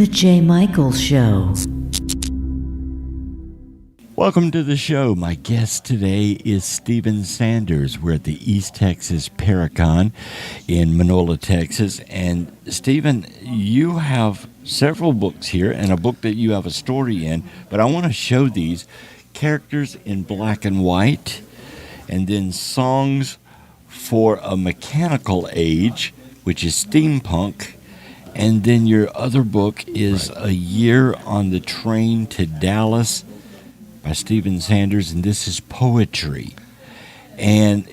The J. Michael Show. Welcome to the show. My guest today is Stephen Sanders. We're at the East Texas Paracon in Manola, Texas. And Stephen, you have several books here and a book that you have a story in, but I want to show these characters in black and white, and then songs for a mechanical age, which is steampunk. And then your other book is A Year on the Train to Dallas by Stephen Sanders, and this is poetry. And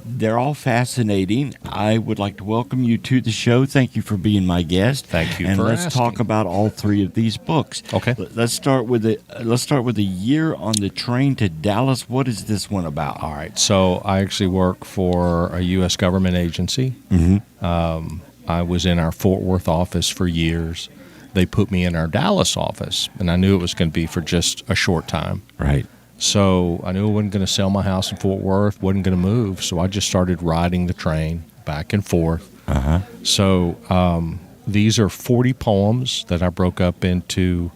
they're all fascinating. I would like to welcome you to the show. Thank you for being my guest. Thank you and for let's asking. talk about all three of these books. Okay. Let's start with A Year on the Train to Dallas. What is this one about? All right. So I actually work for a U.S. government agency. Mm-hmm. I was in our Fort Worth office for years. They put me in our Dallas office, and I knew it was going to be for just a short time. Right. So I knew I wasn't going to sell my house in Fort Worth, wasn't going to move, so I just started riding the train back and forth. Uh-huh. So these are 40 poems that I broke up into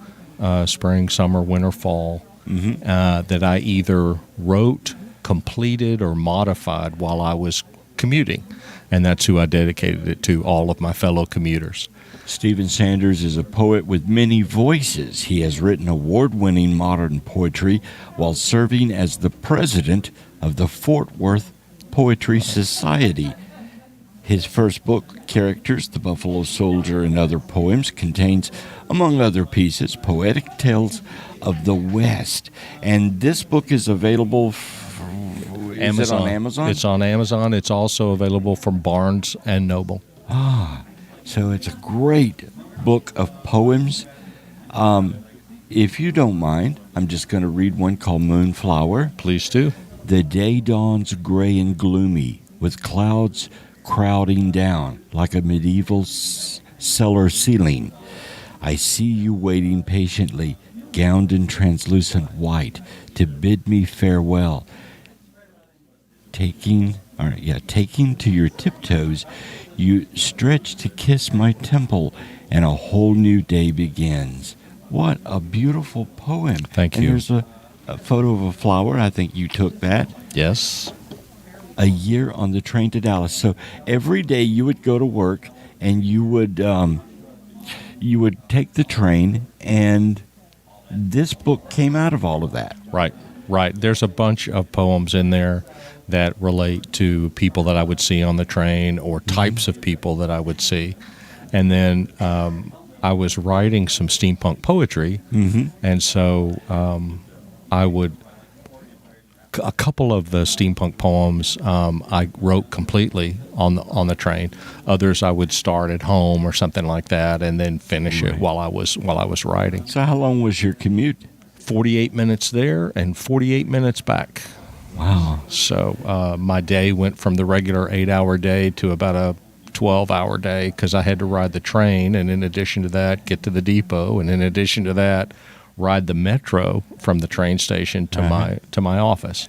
spring, summer, winter, fall, that I either wrote, completed, or modified while I was commuting. And that's who I dedicated it to, all of my fellow commuters. Stephen Sanders is a poet with many voices. He has written award-winning modern poetry while serving as the president of the Fort Worth Poetry Society. His first book, Characters, The Buffalo Soldier, and Other Poems, contains, among other pieces, poetic tales of the West. And this book is available Is it on Amazon? It's on Amazon. It's also available from Barnes & Noble. So it's a great book of poems. If you don't mind, I'm just going to read one called Moonflower. Please do. The day dawns gray and gloomy, with clouds crowding down like a medieval cellar ceiling. I see you waiting patiently, gowned in translucent white, to bid me farewell. Taking to your tiptoes, you stretch to kiss my temple, and a whole new day begins. What a beautiful poem. Thank you. And there's a photo of a flower. I think you took that. Yes. A Year on the Train to Dallas. So every day you would go to work, and you would take the train, and this book came out of all of that. Right. There's a bunch of poems in there that relate to people that I would see on the train or types of people that I would see. And then I was writing some steampunk poetry, and so a couple of the steampunk poems I wrote completely on the train. Others I would start at home or something like that, and then finish it while I was writing. So how long was your commute? 48 minutes there and 48 minutes back. Wow. So my day went from the regular 8-hour day to about a 12-hour day because I had to ride the train, and in addition to that, get to the depot, and in addition to that, ride the metro from the train station to my office.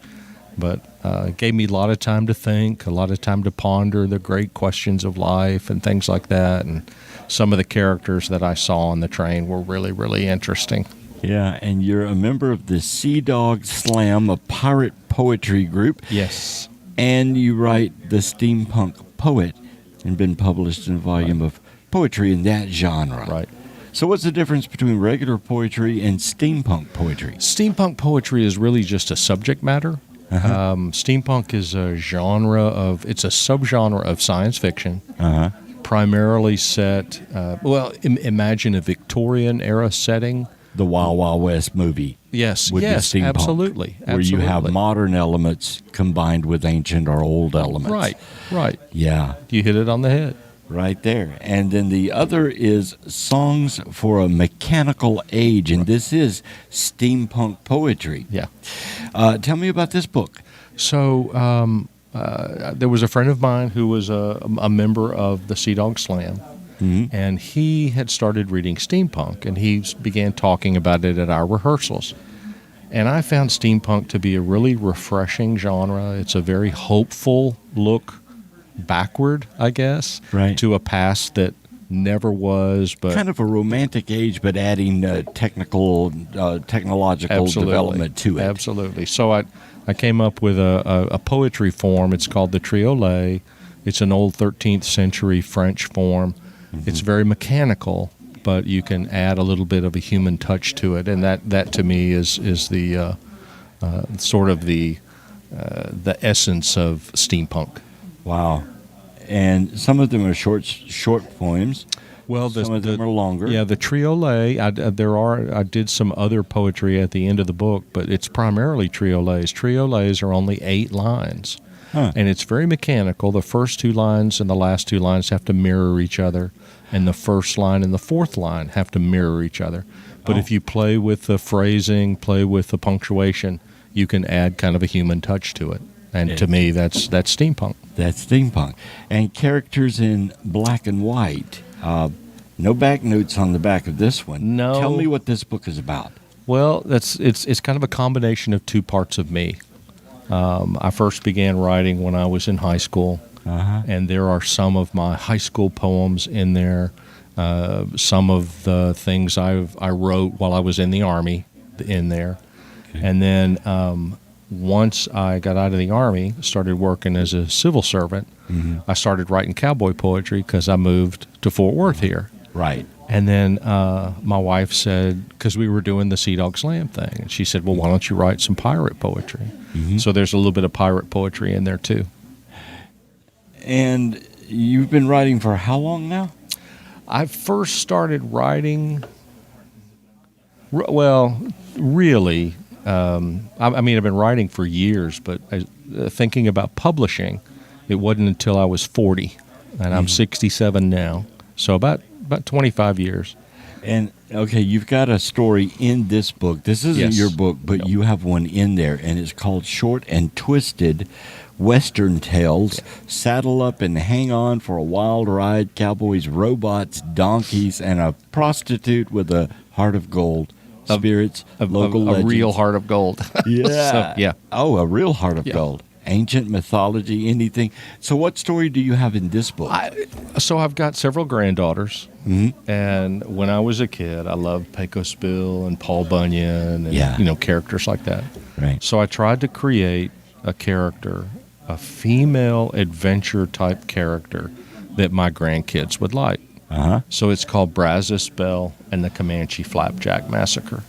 But it gave me a lot of time to think, a lot of time to ponder the great questions of life and things like that. And some of the characters that I saw on the train were really, really interesting. Yeah, and you're a member of the Sea Dog Slam, a pirate poetry group. Yes. And you write The Steampunk Poet, and been published in a volume of poetry in that genre. Right. So what's the difference between regular poetry and steampunk poetry? Steampunk poetry is really just a subject matter. Steampunk is a subgenre of science fiction, primarily set, imagine a Victorian era setting. The Wild Wild West movie. Yes, would be steampunk, absolutely. Where you have modern elements combined with ancient or old elements. Right. Yeah. You hit it on the head. Right there. And then the other is Songs for a Mechanical Age, and this is steampunk poetry. Yeah. Tell me about this book. So there was a friend of mine who was a member of the Sea Dog Slam, and he had started reading steampunk, and he began talking about it at our rehearsals. And I found steampunk to be a really refreshing genre. It's a very hopeful look backward, I guess, right, to a past that Never was, but Kind of a romantic age, but adding technological development to it. Absolutely. So I came up with a poetry form. It's called the triolet. It's an old 13th century French form. Mm-hmm. It's very mechanical, but you can add a little bit of a human touch to it, and that to me is the sort of the essence of steampunk. Wow. And some of them are short poems. Well, some of them are longer. Yeah, the triolet. I did some other poetry at the end of the book, but it's primarily triolets. Triolets are only 8 lines, and it's very mechanical. The first 2 lines and the last 2 lines have to mirror each other, and the first line and the fourth line have to mirror each other. But if you play with the phrasing, play with the punctuation, you can add kind of a human touch to it. And to me, that's steampunk. That's steampunk. And characters in black and white. No back notes on the back of this one. No. Tell me what this book is about. Well, it's kind of a combination of 2 parts of me. I first began writing when I was in high school, and there are some of my high school poems in there. Some of the things I wrote while I was in the Army in there. Okay. And then once I got out of the Army, started working as a civil servant, I started writing cowboy poetry because I moved to Fort Worth here. Right. And then my wife said, because we were doing the Sea Dog Slam thing, and she said, well, why don't you write some pirate poetry? So there's a little bit of pirate poetry in there, too. And you've been writing for how long now? I first started writing, well, really, I mean, I've been writing for years, but thinking about publishing, it wasn't until I was 40, and I'm 67 now, so about 25 years. And, okay, you've got a story in this book. This isn't your book, but you have one in there, and it's called Short and Twisted Western Tales. Saddle up and hang on for a wild ride. Cowboys, robots, donkeys, and a prostitute with a heart of gold. Spirits, local legends. A real heart of gold. Yeah. So, yeah. Oh, a real heart of gold. Ancient mythology, anything. So what story do you have in this book? So I've got several granddaughters. And when I was a kid, I loved Pecos Bill and Paul Bunyan and characters like that. Right. So I tried to create a character, a female adventure-type character that my grandkids would like. So it's called Brazos Belle and the Comanche Flapjack Massacre.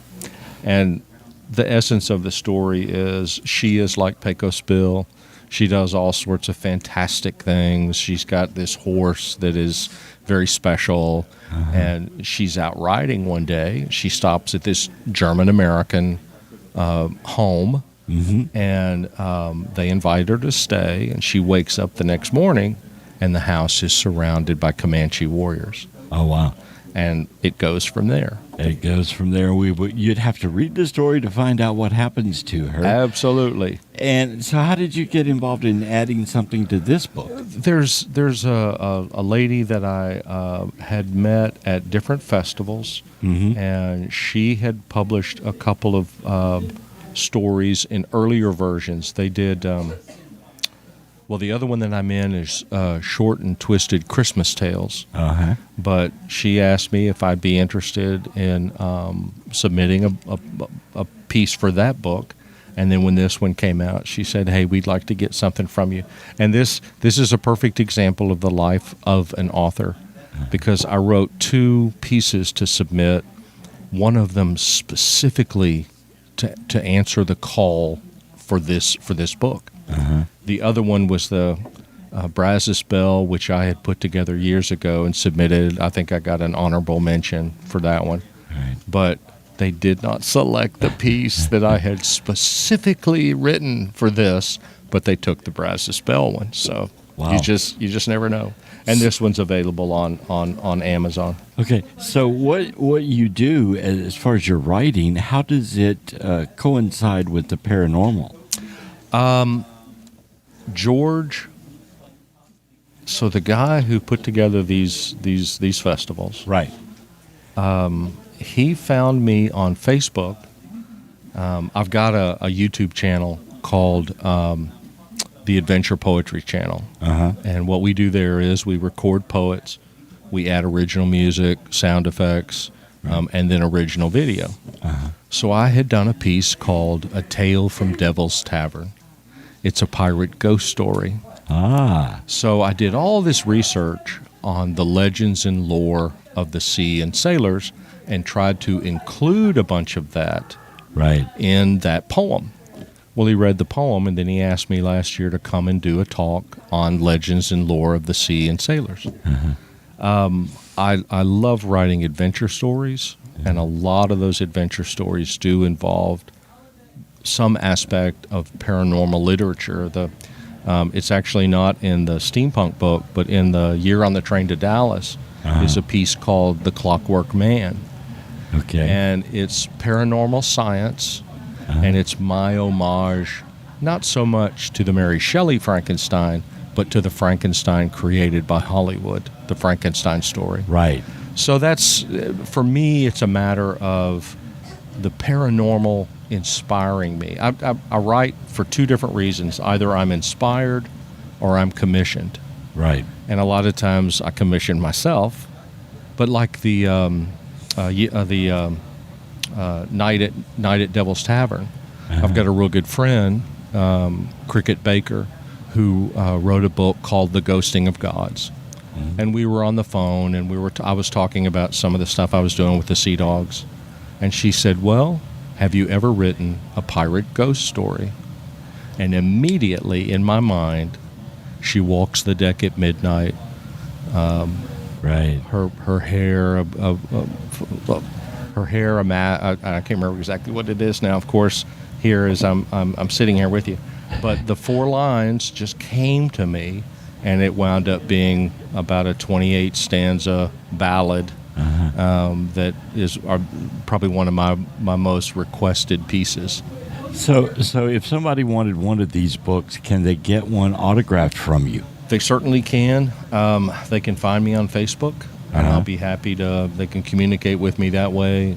And the essence of the story is she is like Pecos Bill. She does all sorts of fantastic things. She's got this horse that is very special, and she's out riding one day. She stops at this German-American home, and they invite her to stay, and she wakes up the next morning, and the house is surrounded by Comanche warriors. Oh, wow. And it goes from there. It goes from there. You'd have to read the story to find out what happens to her. Absolutely. And so how did you get involved in adding something to this book? There's a lady that I had met at different festivals, and she had published a couple of stories in earlier versions. They did... well, the other one that I'm in is Short and Twisted Christmas Tales. But she asked me if I'd be interested in submitting a piece for that book. And then when this one came out, she said, hey, we'd like to get something from you. And this is a perfect example of the life of an author, because I wrote 2 pieces to submit, one of them specifically to answer the call for this book. The other one was the Brazos Belle, which I had put together years ago and submitted. I think I got an honorable mention for that one. Right. But they did not select the piece that I had specifically written for this, but they took the Brazos Belle one. So you just never know. And this one's available on Amazon. Okay. So what you do as far as your writing, how does it coincide with the paranormal? George, so the guy who put together these festivals, right? He found me on Facebook. I've got a YouTube channel called the Adventure Poetry Channel, and what we do there is we record poets we add original music, sound effects, and then original video. So I had done a piece called A Tale from Devil's Tavern. It's a pirate ghost story. So I did all this research on the legends and lore of the sea and sailors and tried to include a bunch of that in that poem. Well, he read the poem, and then he asked me last year to come and do a talk on legends and lore of the sea and sailors. I love writing adventure stories, and a lot of those adventure stories do involve some aspect of paranormal literature. It's actually not in the steampunk book, but in the Year on the Train to Dallas is a piece called The Clockwork Man. Okay. And it's paranormal science, and it's my homage, not so much to the Mary Shelley Frankenstein, but to the Frankenstein created by Hollywood, the Frankenstein story. Right. So that's, for me, it's a matter of the paranormal inspiring me. I write for two different reasons. Either I'm inspired or I'm commissioned. Right. And a lot of times I commission myself, but like the night at Devil's Tavern, I've got a real good friend, Cricket Baker, who wrote a book called The Ghosting of Gods. And we were on the phone, and I was talking about some of the stuff I was doing with the Sea Dogs. And she said, well, have you ever written a pirate ghost story? And immediately in my mind, she walks the deck at midnight. Right. Her hair, I can't remember exactly what it is now. Of course, here as I'm sitting here with you, but the four lines just came to me, and it wound up being about a 28 stanza ballad. That is probably one of my most requested pieces. So if somebody wanted one of these books, can they get one autographed from you? They certainly can. They can find me on Facebook, and I'll be happy to. They can communicate with me that way.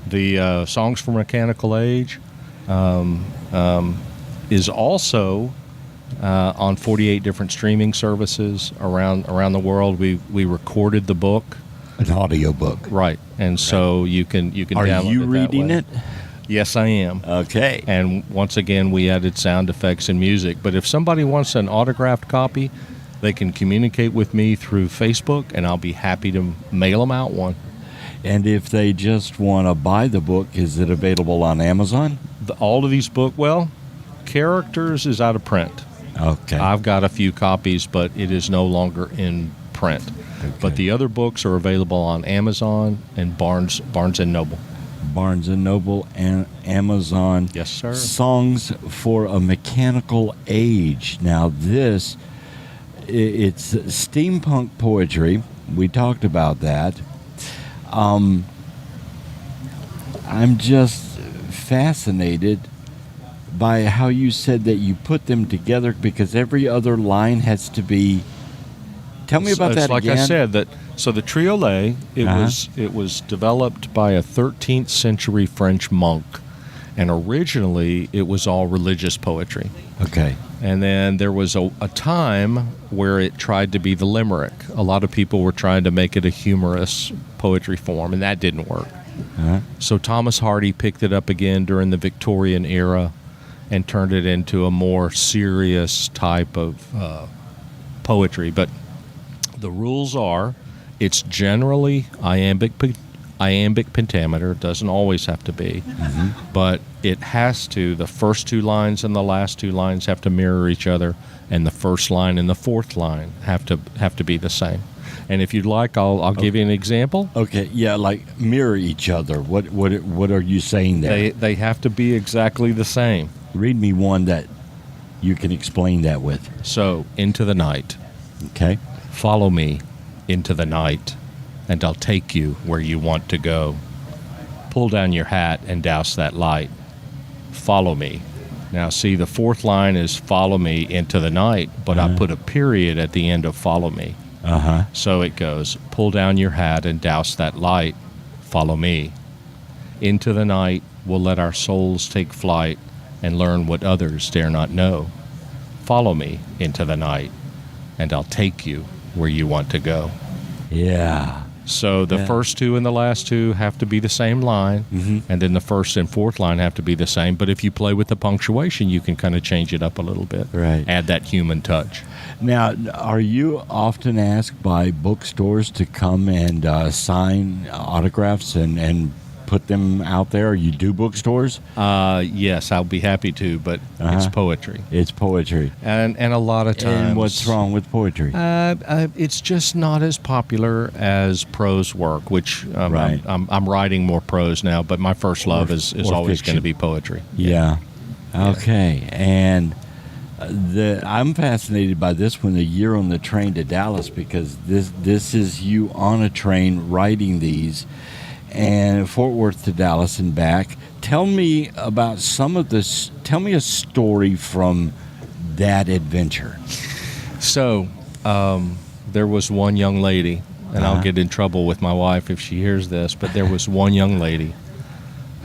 The Songs for Mechanical Age is also on 48 different streaming services around the world. We recorded the book. An audio book. Right. And so you can Are download you it reading that it? way. Yes, I am. Okay. And once again, we added sound effects and music. But if somebody wants an autographed copy, they can communicate with me through Facebook, and I'll be happy to mail them out one. And if they just want to buy the book, is it available on Amazon? All of these books, well, Characters is out of print. Okay. I've got a few copies, but it is no longer in print. Okay. But the other books are available on Amazon and Barnes and Noble. Barnes and Noble and Amazon. Yes, sir. Songs for a Mechanical Age. Now it's steampunk poetry. We talked about that. I'm just fascinated by how you said that you put them together, because every other line has to be. Tell me about that like again. I said, so the triolet, it was developed by a 13th century French monk, and originally it was all religious poetry. Okay. And then there was a time where it tried to be the limerick. A lot of people were trying to make it a humorous poetry form, and that didn't work. So Thomas Hardy picked it up again during the Victorian era and turned it into a more serious type of poetry. But the rules are, it's generally iambic pentameter. It doesn't always have to be, but it has to. The first two lines and the last two lines have to mirror each other, and the first line and the fourth line have to be the same. And if you'd like, I'll give you an example. Okay, yeah, like mirror each other. What are you saying there? They have to be exactly the same. Read me one that you can explain that with. So, into the night. Okay. Follow me into the night, and I'll take you where you want to go. Pull down your hat and douse that light. Follow me. Now, see, the fourth line is follow me into the night, but I put a period at the end of follow me. So it goes, pull down your hat and douse that light. Follow me. Into the night, we'll let our souls take flight and learn what others dare not know. Follow me into the night, and I'll take you where you want to go. Yeah. So the Yeah. first two and the last two have to be the same line, and then the first and fourth line have to be the same. But if you play with the punctuation, you can kind of change it up a little bit. Right. Add that human touch. Now, are you often asked by bookstores to come and sign autographs and put them out there? You do bookstores? Yes, I'll be happy to, but it's poetry. It's poetry. And a lot of times... And what's wrong with poetry? It's just not as popular as prose work, which Right. I'm writing more prose now, but my first love is or always fiction. going to be poetry. Yeah. Okay. And I'm fascinated by this one, the year on the train to Dallas, because this is you on a train writing these, and Fort Worth to Dallas and back. Tell me about some of this. Tell me a story from that adventure. So there was one young lady, and I'll get in trouble with my wife if she hears this, but there was one young lady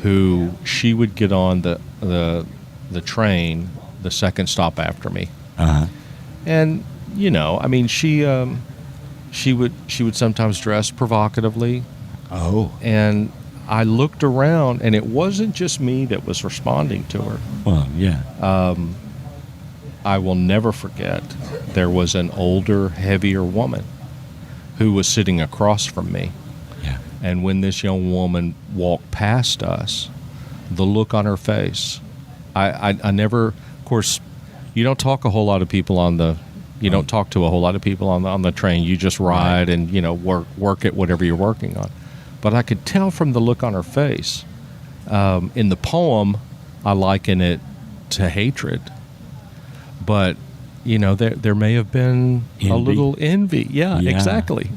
who she would get on the train the second stop after me. And I mean, she would sometimes dress provocatively. Oh. And I looked around, and it wasn't just me that was responding to her. Well, yeah. I will never forget, there was an older, heavier woman who was sitting across from me. Yeah. And when this young woman walked past us, the look on her face, I never, of course, you don't talk a whole lot of people you don't talk to a whole lot of people on the train. You just ride and, work at whatever you're working on. But I could tell from the look on her face, in the poem, I liken it to hatred. But, there may have been Envy. a little envy. Yeah. Exactly.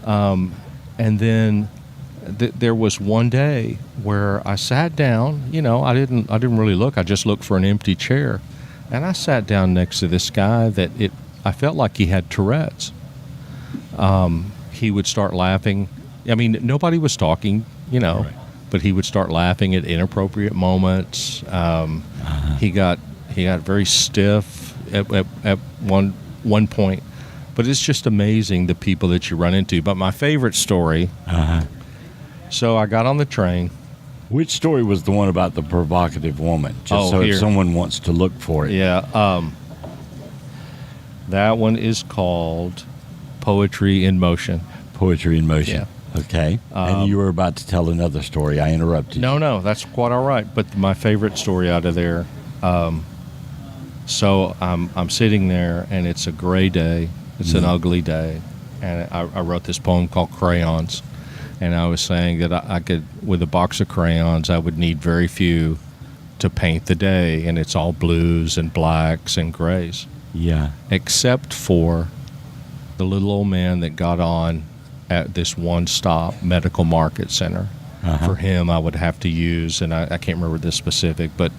And then there was one day where I sat down. I didn't really look. I just looked for an empty chair, and I sat down next to this guy I felt like he had Tourette's. He would start laughing. I mean, nobody was talking, but he would start laughing at inappropriate moments. He got very stiff at one point. But it's just amazing the people that you run into. But my favorite story. So I got on the train. Which story was the one about the provocative woman? Just so here. if someone wants to look for it. Yeah. That one is called Poetry in Motion. Poetry in Motion. Yeah. Okay. And you were about to tell another story. I interrupted you. No, that's quite all right. But my favorite story out of there. So I'm sitting there, and it's a gray day. It's an ugly day, and I wrote this poem called Crayons, and I was saying that I could, with a box of crayons, I would need very few to paint the day, and it's all blues and blacks and grays. Yeah. Except for the little old man that got on at this one-stop medical market center. For him, I would have to use, and I can't remember the specific, but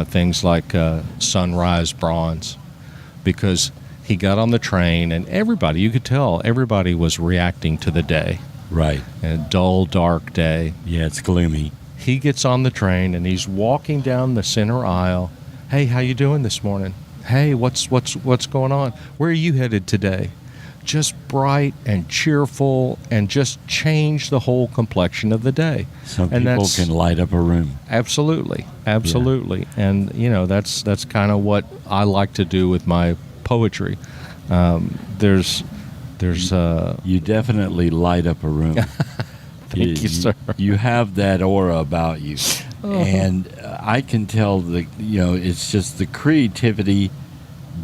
things like sunrise bronze, because he got on the train, and you could tell everybody was reacting to the day. Right. A dull, dark day. Yeah, it's gloomy. He gets on the train, and he's walking down the center aisle. Hey, how you doing this morning? Hey, what's going on? Where are you headed today? Just bright and cheerful, and just change the whole complexion of the day. Some and people can light up a room. Absolutely. And that's kind of what I like to do with my poetry. There's You definitely light up a room. Thank you, sir. You have that aura about you. And I can tell it's just the creativity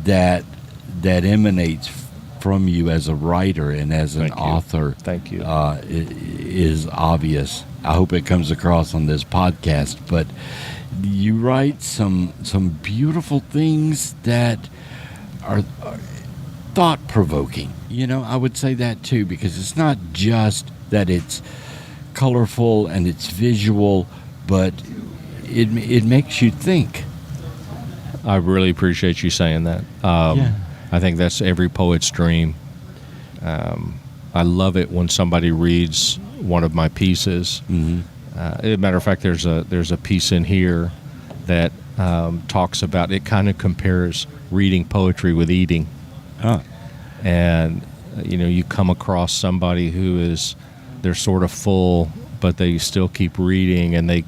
that emanates from you as a writer and as an author. Thank you. Is obvious. I hope it comes across on this podcast. But you write some beautiful things that are thought-provoking. I would say that too, because it's not just that it's colorful and it's visual, but it makes you think. I really appreciate you saying that. I think that's every poet's dream. I love it when somebody reads one of my pieces. As a matter of fact, there's a piece in here that talks about, it kind of compares reading poetry with eating. Oh. And you come across somebody they're sort of full, but they still keep reading, and they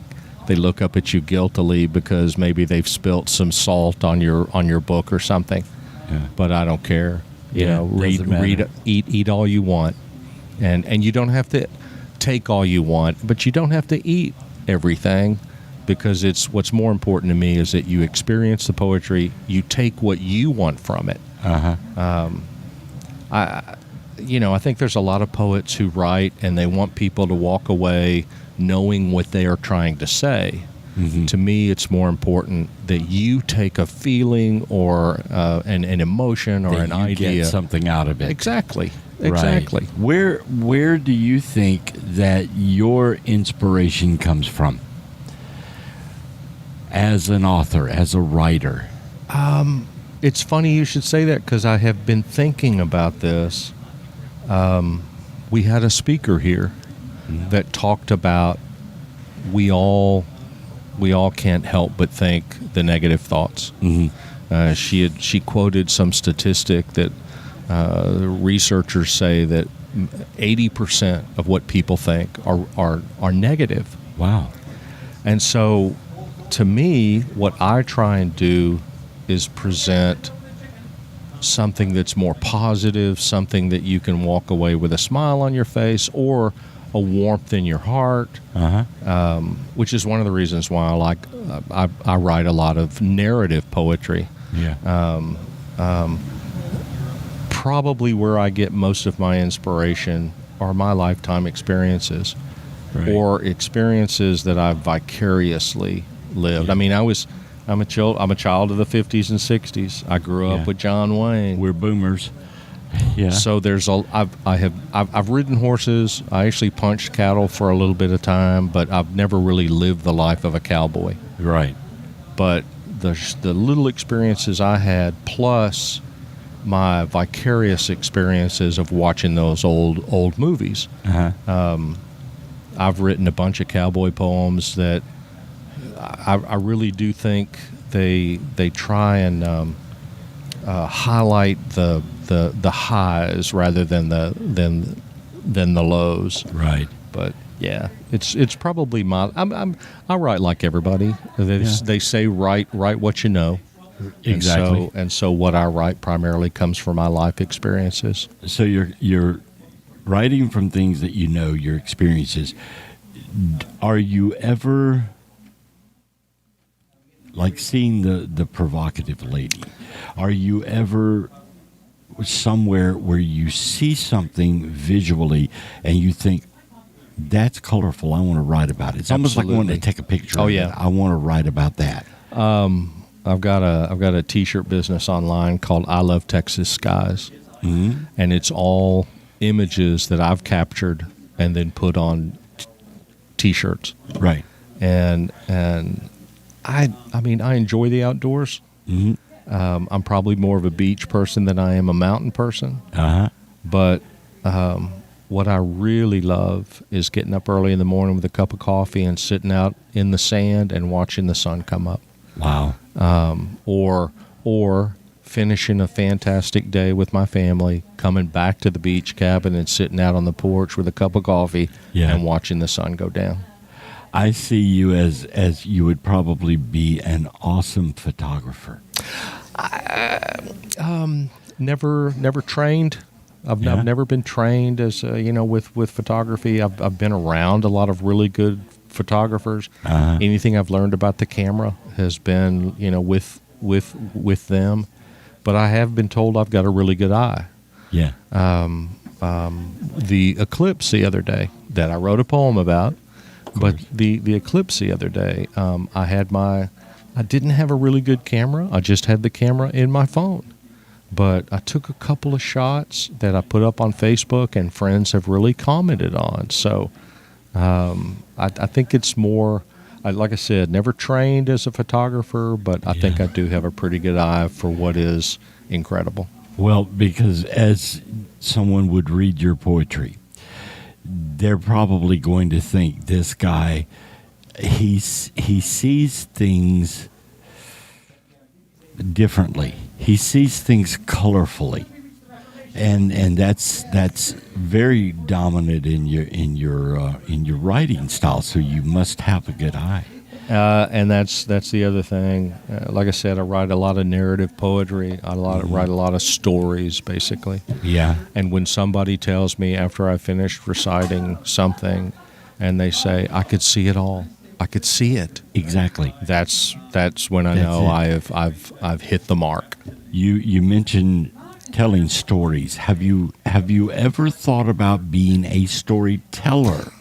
look up at you guiltily because maybe they've spilt some salt on your book or something. Yeah. But I don't care. Doesn't Read, matter. eat all you want, and you don't have to take all you want, but you don't have to eat everything, because what's more important to me is that you experience the poetry, you take what you want from it. I think there's a lot of poets who write and they want people to walk away knowing what they are trying to say. Mm-hmm. To me, it's more important that you take a feeling or an emotion or an idea, get something out of it. Exactly. Right. Where do you think that your inspiration comes from as an author, as a writer? It's funny you should say that, because I have been thinking about this. We had a speaker here that talked about we all can't help but think the negative thoughts. Mm-hmm. She quoted some statistic that researchers say that 80% of what people think are negative. Wow. And so, to me, what I try and do is present something that's more positive, something that you can walk away with a smile on your face or a warmth in your heart, which is one of the reasons why I write a lot of narrative poetry. Yeah. Probably where I get most of my inspiration are my lifetime experiences, right, or experiences that I've vicariously lived. Yeah. I mean, I'm a child of the 50s and 60s. I grew up with John Wayne. We're boomers. Yeah. So I've ridden horses. I actually punched cattle for a little bit of time, but I've never really lived the life of a cowboy. Right. But the little experiences I had, plus my vicarious experiences of watching those old movies. I've written a bunch of cowboy poems that I really do think they try and highlight the highs rather than the lows. Right. But yeah, it's probably I write like everybody. They say write what you know. Exactly. And so what I write primarily comes from my life experiences. So you're writing from things that you know, your experiences. Are you ever, like seeing the provocative lady, are you ever somewhere where you see something visually and you think, that's colorful, I want to write about it? It's almost like wanting to take a picture of it. I want to write about that. I've got a T-shirt business online called I Love Texas Skies, and it's all images that I've captured and then put on T-shirts. Right. And I mean, I enjoy the outdoors. I'm probably more of a beach person than I am a mountain person. But what I really love is getting up early in the morning with a cup of coffee and sitting out in the sand and watching the sun come up. Wow. Or finishing a fantastic day with my family, coming back to the beach cabin and sitting out on the porch with a cup of coffee and watching the sun go down. I see you as you would probably be an awesome photographer. Never trained. I've never been trained as with photography. I've been around a lot of really good photographers. Anything I've learned about the camera has been with them, but I have been told I've got a really good eye. Yeah. The eclipse the other day that I wrote a poem about, but the eclipse the other day, I didn't have a really good camera. I just had the camera in my phone. But I took a couple of shots that I put up on Facebook, and friends have really commented on. So I think it's more, like I said, never trained as a photographer, but I think I do have a pretty good eye for what is incredible. Well, because as someone would read your poetry, they're probably going to think this guy, he sees things differently. He sees things colorfully. and that's very dominant in your writing style. So you must have a good eye. And that's the other thing. Like I said, I write a lot of narrative poetry. Write a lot of stories, basically. Yeah. And when somebody tells me after I finished reciting something, and they say, "I could see it all. I could see it." Exactly. That's when I know I've hit the mark. You mentioned telling stories. Have you ever thought about being a storyteller?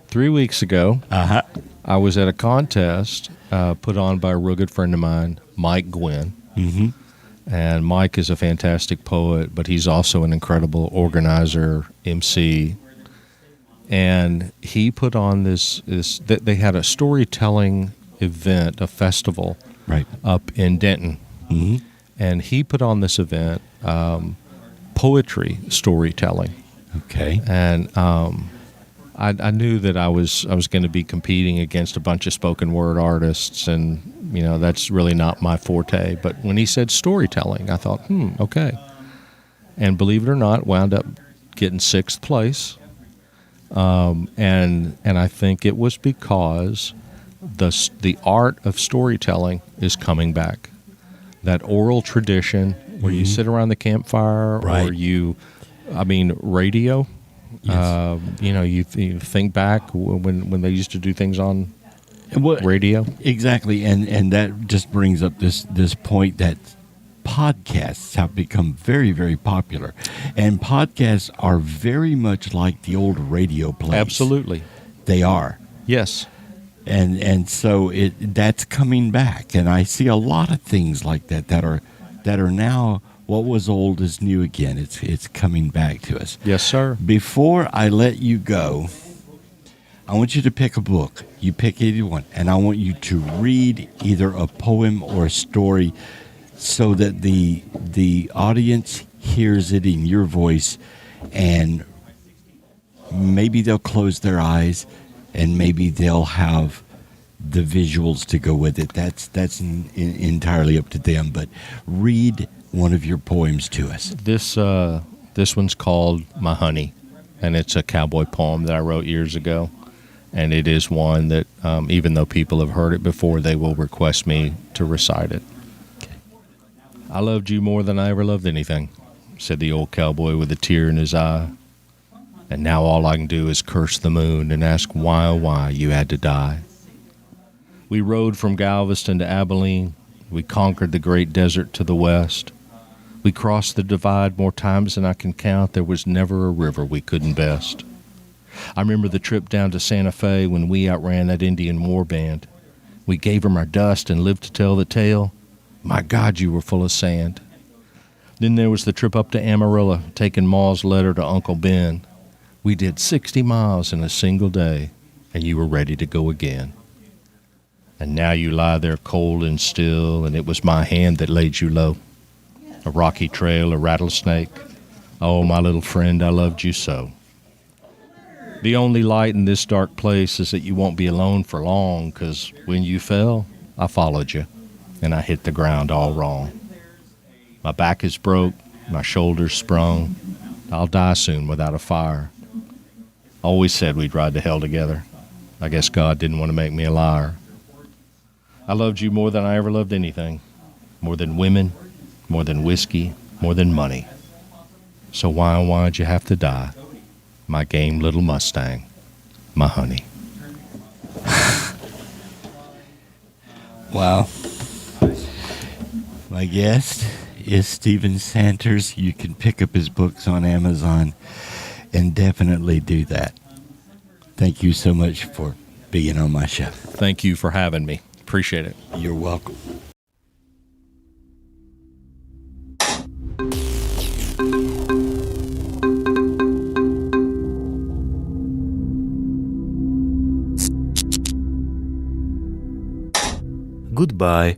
3 weeks ago, I was at a contest put on by a real good friend of mine, Mike Gwynn. Mm-hmm. And Mike is a fantastic poet, but he's also an incredible organizer, MC. And he put on this they had a storytelling event, a festival, Right. up in Denton. Mm-hmm. And he put on this event, poetry storytelling. Okay. And I knew that I was going to be competing against a bunch of spoken word artists, and that's really not my forte. But when he said storytelling, I thought, okay. And believe it or not, wound up getting 6th place. And I think it was because the art of storytelling is coming back. That oral tradition where you sit around the campfire, Right. or radio. Yes. You think back when they used to do things on Well, radio. exactly, and that just brings up this point that podcasts have become very, very popular, and podcasts are very much like the old radio plays. Absolutely. They are. Yes. And so that's coming back, and I see a lot of things like that are now what was old is new again. It's coming back to us. Yes, sir. Before I let you go, I want you to pick a book. You pick either one, and I want you to read either a poem or a story, so that the audience hears it in your voice, and maybe they'll close their eyes, and maybe they'll have the visuals to go with it. That's entirely up to them. But read one of your poems to us. This one's called "My Honey," and it's a cowboy poem that I wrote years ago. And it is one that, even though people have heard it before, they will request me to recite it. Okay. "I loved you more than I ever loved anything," said the old cowboy with a tear in his eye. "And now all I can do is curse the moon and ask why, oh why, you had to die. We rode from Galveston to Abilene. We conquered the great desert to the west. We crossed the divide more times than I can count. There was never a river we couldn't best. I remember the trip down to Santa Fe when we outran that Indian war band. We gave 'em our dust and lived to tell the tale. My God, you were full of sand. Then there was the trip up to Amarillo, taking Ma's letter to Uncle Ben. We did 60 miles in a single day, and you were ready to go again. And now you lie there cold and still, and it was my hand that laid you low. A rocky trail, a rattlesnake. Oh, my little friend, I loved you so. The only light in this dark place is that you won't be alone for long, 'cause when you fell, I followed you, and I hit the ground all wrong. My back is broke, my shoulders sprung. I'll die soon without a fire. Always said we'd ride to hell together. I guess God didn't want to make me a liar. I loved you more than I ever loved anything. More than women, more than whiskey, more than money. So why'd you have to die? My game little Mustang, my honey." Wow. My guest is Stephen Sanders. You can pick up his books on Amazon, and definitely do that. Thank you so much for being on my show. Thank you for having me. Appreciate it. You're welcome. Goodbye.